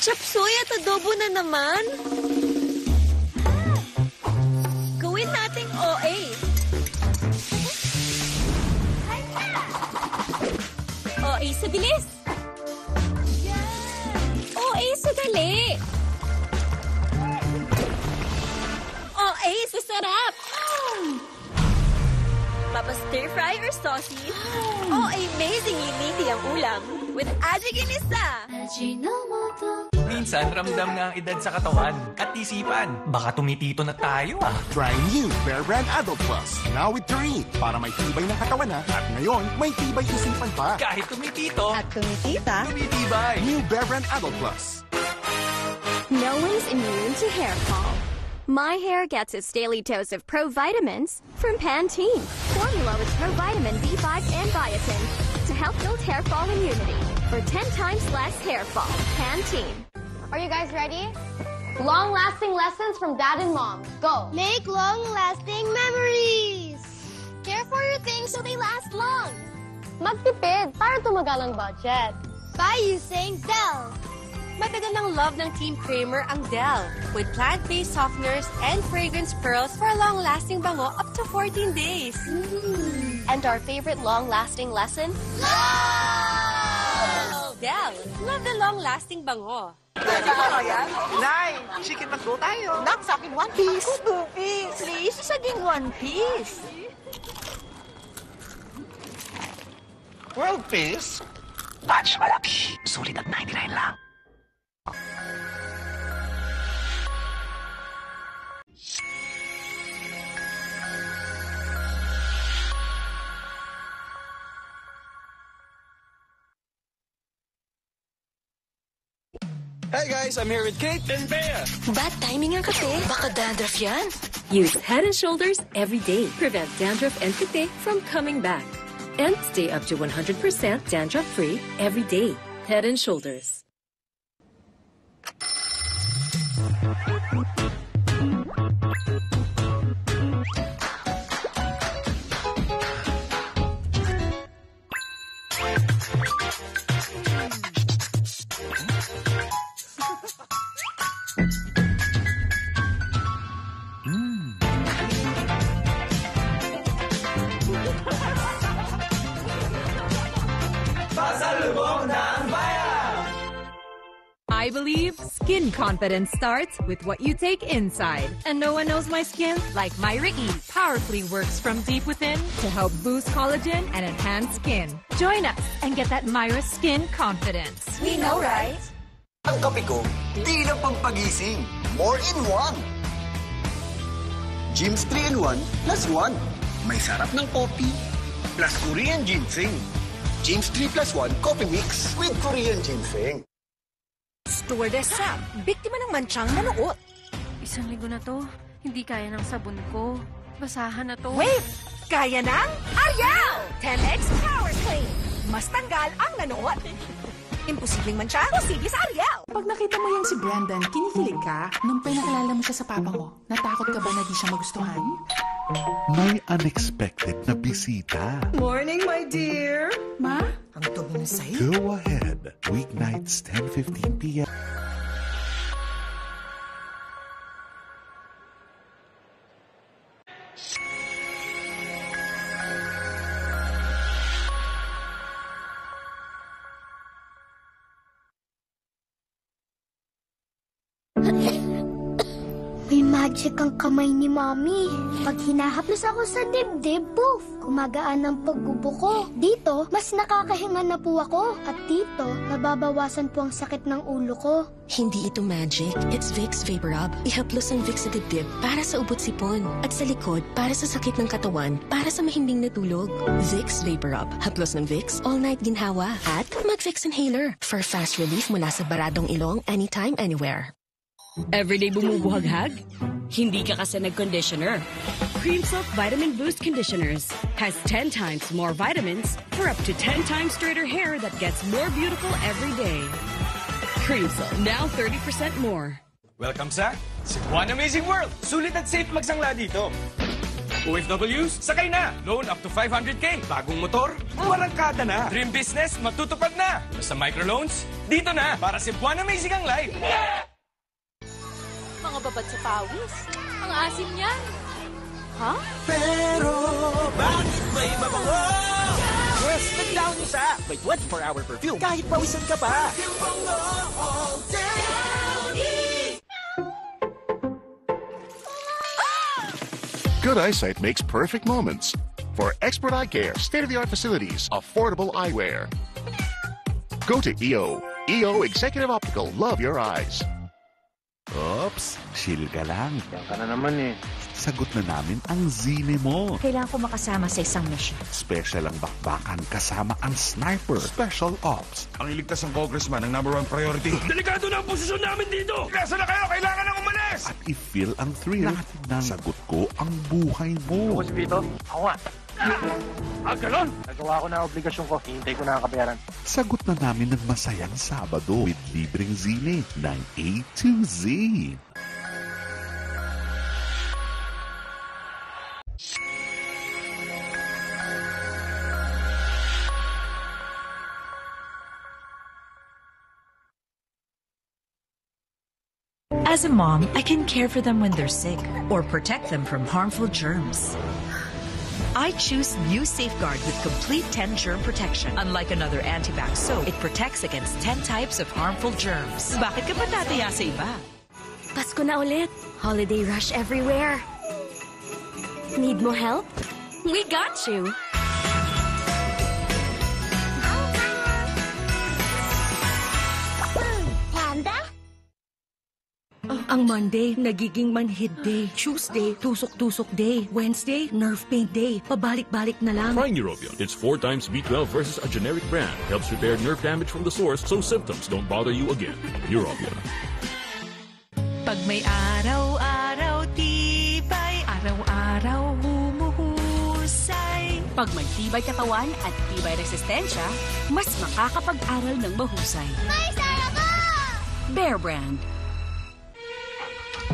Chop suey at adobo na naman. Gawin nating OA. OA sa bilis. OA sa dali. OA sa sarap. Papa stir fry or saucy? OA amazingly meaty ang ulam with Aji Ginisa. Minsan, ramdam nga ang edad sa katawan at isipan. Baka tumitito na tayo Try new Bear Brand Adult Plus. Now with Taurine. Para may tibay ng katawan na. At ngayon, may tibay isipan pa. Kahit tumitito, At tumitita, tumitibay. New Bear Brand Adult Plus. No one's immune to hair fall. My hair gets its daily dose of pro-vitamins from Pantene. Formula with pro-vitamin B5 and biotin to help build hair fall immunity for 10 times less hair fall. Pantene. Are you guys ready? Long-lasting lessons from Dad and Mom. Go! Make long-lasting memories. Care for your things so they last long. Magtipid para tumagal ang budget. By using Dell. Matagal ng love ng Team Kramer ang Dell with plant-based softeners and fragrance pearls for a long-lasting bango up to 14 days. And our favorite long-lasting lesson? Dell, love the long-lasting bango. Nay, chicken mag-go tayo. Nak, sa akin, one piece. Ako, 2 piece. Please, saging 1 piece. World Peace? Batch malaki. Sulit at 99 lang. Hey guys, I'm here with Kate and Bea. Bad timing ang kape. Baka dandruff yan. Use Head & Shoulders every day. Prevent dandruff and kate from coming back. And stay up to 100% dandruff-free every day. Head & Shoulders. I believe skin confidence starts with what you take inside. And no one knows my skin like Myra E. Powerfully works from deep within to help boost collagen and enhance skin. Join us and get that Myra skin confidence. We know, right? Ang kape ko, di lang pampagising. More in one. Gyms 3-in-1 plus 1. May sarap ng coffee plus Korean ginseng. Gyms 3 plus 1 coffee mix with Korean ginseng. Stewardess Sam, biktima ng mansyang nanuot. Isang linggo na to, hindi kaya ng sabon ko. Basahan na to. Wait! Kaya ng Ariel! 10X Power Clean. Mas tanggal ang nanuot. Imposibleng mansya, posible sa Ariel. Pag nakita mo yang si Brandon, kinikilig ka? Nung pinakilala mo siya sa papa mo, natakot ka ba na di siya magustuhan? May unexpected na bisita. Morning, my dear. Ma? Ang tono na sa'yo. Go ahead. Weeknights, 10:15 p.m. May magic ang kamay ni Mommy. Pag hinahaplos ako sa dibdib, poof, gumagaan ang pagbubuko. Dito, mas nakakahinga na po ako. At dito, nababawasan po ang sakit ng ulo ko. Hindi ito magic. It's Vicks Vapor Rub. Ihaplos ang Vicks sa dibdib para sa ubot sipon. At sa likod, para sa sakit ng katawan, para sa mahimbing na tulog. Vicks Vapor Rub. Haplos ng Vicks, all-night ginhawa. At mag-Vicks Inhaler for fast relief mula sa baradong ilong anytime, anywhere. Everyday bumubuhaghag? Hindi ka kasi nag-conditioner. Cream Silk Vitamin Boost Conditioners has 10 times more vitamins for up to 10 times straighter hair that gets more beautiful every day. Cream Silk, now 30% more. Welcome sa Cebuan Amazing World! Sulit at safe magsangla dito. OFWs, sakay na! Loan up to 500k. Bagong motor, warangkada na. Dream business, matutupad na. Basta microloans, dito na. Para si Buwan Amazing ang life. Mga babad sa pawis. Ang asim niyan. Ha? Pero, bakit may mabango? Yes, naglaon niyo sa may 24-hour perfume kahit pawisan ka pa. Good eyesight makes perfect moments. For expert eye care, state-of-the-art facilities, affordable eyewear. Go to EO. EO Executive Optical. Love your eyes. Oops, chill ka lang. Yan ka na naman eh. Sagot na namin ang zine mo. Kailangan ko makasama sa isang mission. Special ang bakbakan kasama ang sniper. Special Ops. Ang iligtas ng congressman ang #1 priority. Delikado na ang posisyon namin dito! Nasa na kayo? Kailangan nang umalis! At i-feel ang thrill ng sagot ko ang buhay mo. Ako si Vito, ako nga. Galon! Nagawa ko na ang obligasyon ko. Hintay ko na ang kabayaran. Sagot na namin ng masayang Sabado with libreng zine ng A to Z. As a mom, I can care for them when they're sick or protect them from harmful germs. I choose New Safeguard with complete 10 germ protection. Unlike another antibac soap, it protects against 10 types of harmful germs. Bakit ka pa tataya sa iba? Pasko na ulit. Holiday rush everywhere. Need mo help? We got you. Panda? Ang Monday, nagiging manhid day. Tuesday, tusok-tusok day. Wednesday, nerve pain day. Pabalik-balik na lang. Try Neurobion. It's 4 times B12 versus a generic brand. Helps repair nerve damage from the source so symptoms don't bother you again. Neurobion. Pag may araw-araw tibay, araw-araw humuhusay. Pag may tibay katawan at tibay resistensya, mas makakapag-aral ng mahusay. May saya ko! Bear Brand.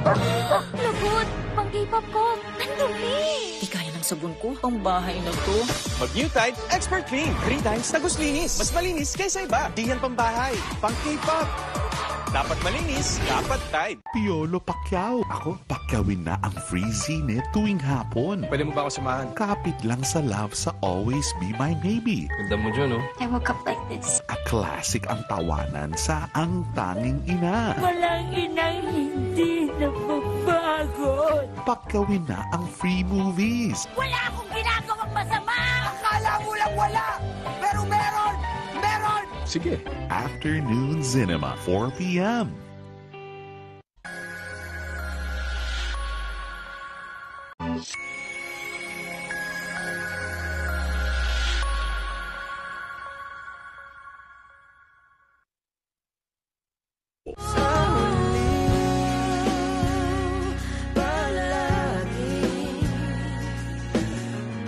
Lagot! Pang K-pop ko! Ang dumi! Di kaya ng sabon ko. Ang bahay na to. Mag New Tide Expert Clean. 3 times tagos linis. Mas malinis kaysa iba. Di yan pambahay. Pang K-pop. Dapat malinis, dapat Tide. Piolo Pacquiao. Ako, pakyawin na ang free zine tuwing hapon. Pwede mo ba ako samahan? Kapit lang sa love sa Always Be My Maybe. Ganda mo dyan, oh. I woke up like this. A classic ang tawanan sa Ang Tanging Ina. Walang inang hindi napapagod. Pakyawin na ang free movies. Wala akong ginagawang masama! Akala mo lang wala! Pero meron! Meron! Sige. Afternoon Cinema, 4 p.m.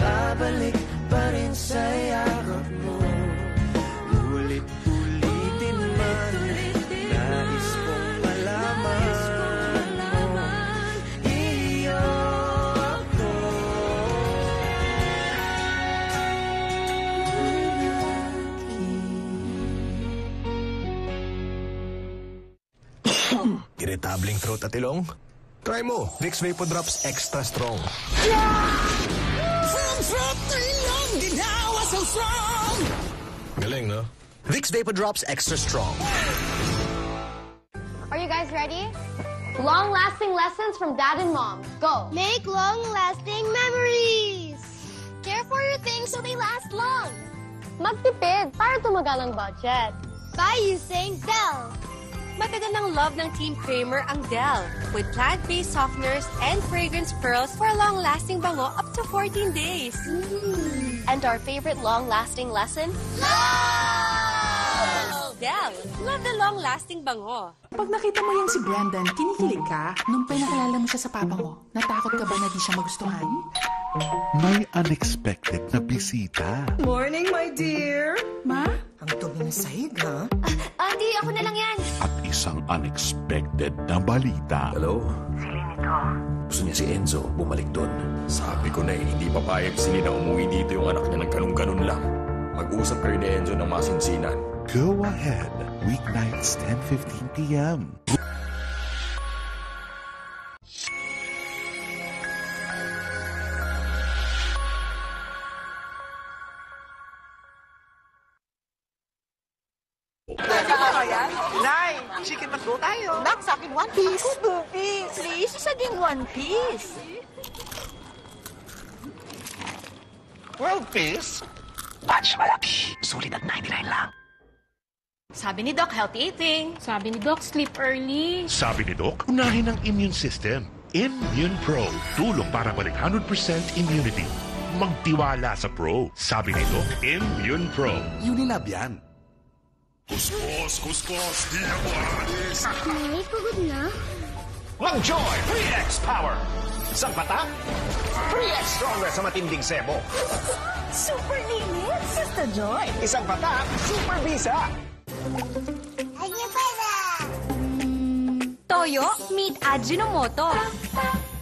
Babalik pa rin sa yakap mo. Ulit-ulitin man. Nais kong malaman mo. Iyo ako. Irritabling throat at ilong? Try mo, Vicks Vapor Drops Extra Strong. From throat to ilong, ginawa so strong. Galing, no? Vicks Vapor Drops Extra Strong. Are you guys ready? Long-lasting lessons from Dad and Mom. Go! Make long-lasting memories! Care for your things so they last long. Magtipid para tumagal ang budget. By using Dell. Matagal ng love ng Team Kramer ang Dell with plant-based softeners and fragrance pearls for a long-lasting bango up to 14 days. And our favorite long-lasting lesson? Love! Dell, love the long-lasting bango. Pag nakita mo yung si Brandon, kinikilig ka? Nung pinakilala mo siya sa papa mo, natakot ka ba na di siya magustuhan? May unexpected na bisita. Morning, my dear. Ma? Ang dumi ng sahig, ha? Adi, ako na lang yan. At isang unexpected na balita. Hello? Gusto niya si Enzo bumalik doon. Sabi ko na hindi papayag si Lina umuwi dito yung anak niya ng ganun-ganun lang. Mag-usap kayo ni Enzo ng masinsinan. Go ahead. Weeknights 10:15 p.m. Nay, chicken McDo tayo. Nak, sa akin one piece. Two piece. Please, isa ding one piece. 12 piece? Batch malaki. Sulit at 99 lang. Sabi ni Doc, healthy eating. Sabi ni Doc, sleep early. Sabi ni Doc, unahin ang immune system. Immune Pro, tulong para balik 100% immunity. Magtiwala sa Pro. Sabi ni Doc, Immune Pro. Unilab yan. Kuskus, kuskus, di na mo aalis. Nay, pagod na. Mang-Joy 3X Power! Isang patak, 3X stronger sa matinding sebo. Super init, Sister Joy. Isang patak, super bisa. Toyo, meet Ajinomoto.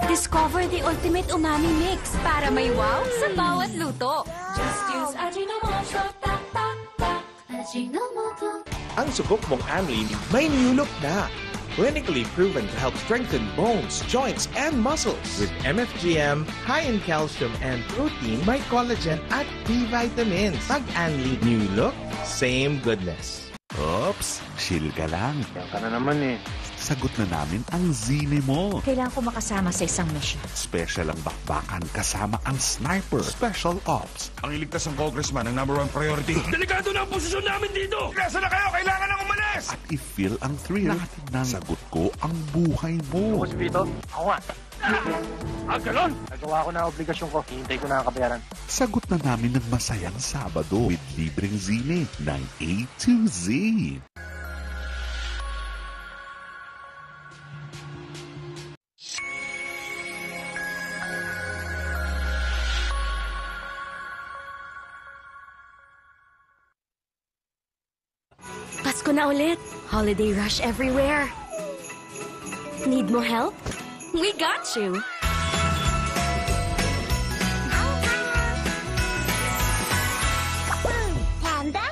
Discover the ultimate umami mix para may wow sa bawat luto. Just use Ajinomoto. Ajinomoto. Ang subok mong Anlin may new look na. Clinically proven to help strengthen bones, joints, and muscles. With MFGM, high in calcium and protein, may collagen at B vitamins. Pag Anlin new look, same goodness. Oops, chill ka lang. Yan ka na naman eh. Sagot na namin ang zine mo. Kailangan ko makasama sa isang mission. Special ang bakbakan kasama ang sniper. Special Ops. Ang iligtas ng congressman ang #1 priority. Delikado na ang posisyon namin dito! Nasa na kayo? Kailangan nang umalis! At i-feel ang thrill ng sagot ko ang buhay mo. Ako si Vito. Ako nga. Ganon! Nagawa ko na ang obligasyon ko. Hihintay ko na ang kabayaran. Sagot na namin ng masayang Sabado with libreng zine ng A to Z. Pasko na ulit. Holiday rush everywhere. Need more help? We got you. Panda?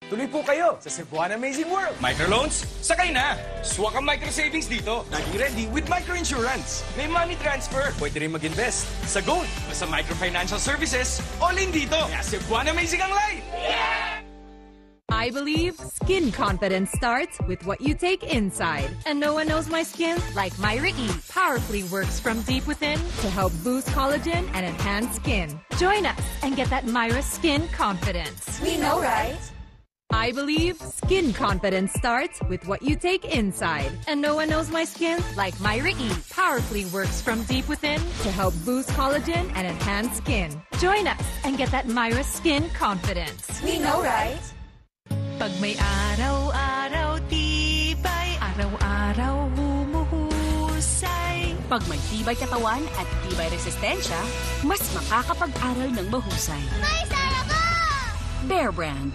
Tuloy po kayo sa Cebuana Amazing World. Microloans, sakay na! Swak ang micro savings dito. Laging ready with microinsurance. May money transfer. Pwede rin mag-invest sa gold. Sa microfinancial services, all in dito. Kaya Cebuana Amazing ang life! Yeah! I believe skin confidence starts with what you take inside. And no one knows my skin like Myra E. Powerfully works from deep within to help boost collagen and enhance skin. Join us and get that Myra skin confidence. We know, right? I believe skin confidence starts with what you take inside. And no one knows my skin like Myra E. Powerfully works from deep within to help boost collagen and enhance skin. Join us and get that Myra skin confidence. We know, right? Pag may araw-araw tibay, araw-araw humuhusay. Pag may tibay katawan at tibay resistensya, mas makakapag-aral ng mahusay. May sara ko! Bear Brand.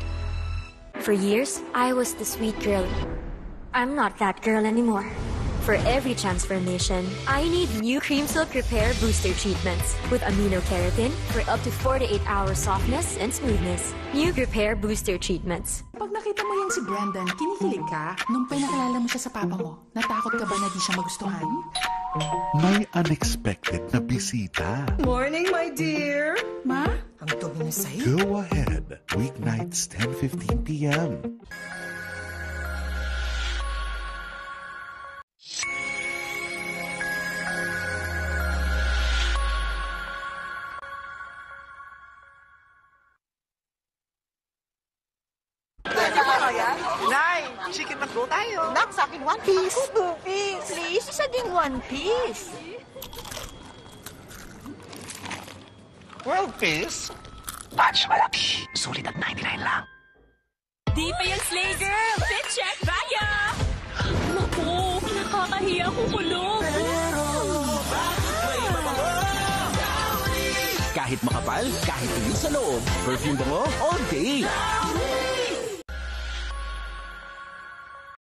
For years, I was the sweet girl. I'm not that girl anymore. For every transformation, I need new Cream Silk Repair Booster Treatments with amino keratin for up to 48-hour softness and smoothness. New Repair Booster Treatments. Pag nakita mo yan si Brandon, kinikilig ka? Nung pinakilala mo siya sa papa mo, natakot ka ba na di siya magustuhan? May unexpected na bisita. Morning, my dear. Ma? Ang dumi na sa'yo. Go ahead. Weeknights 10:15 p.m. Nay, chicken McDo tayo. Nak, sa akin one piece. Two piece. Please, isa ding one piece. 12 piece? Batch malaki. Sulit at 99 lang. Di pa yan, Slay Girl! Fit check, Vanya! Naku, nakakahiya kung kulong. Kahit makapal, kahit tuloy sa loob, perfume bango all day.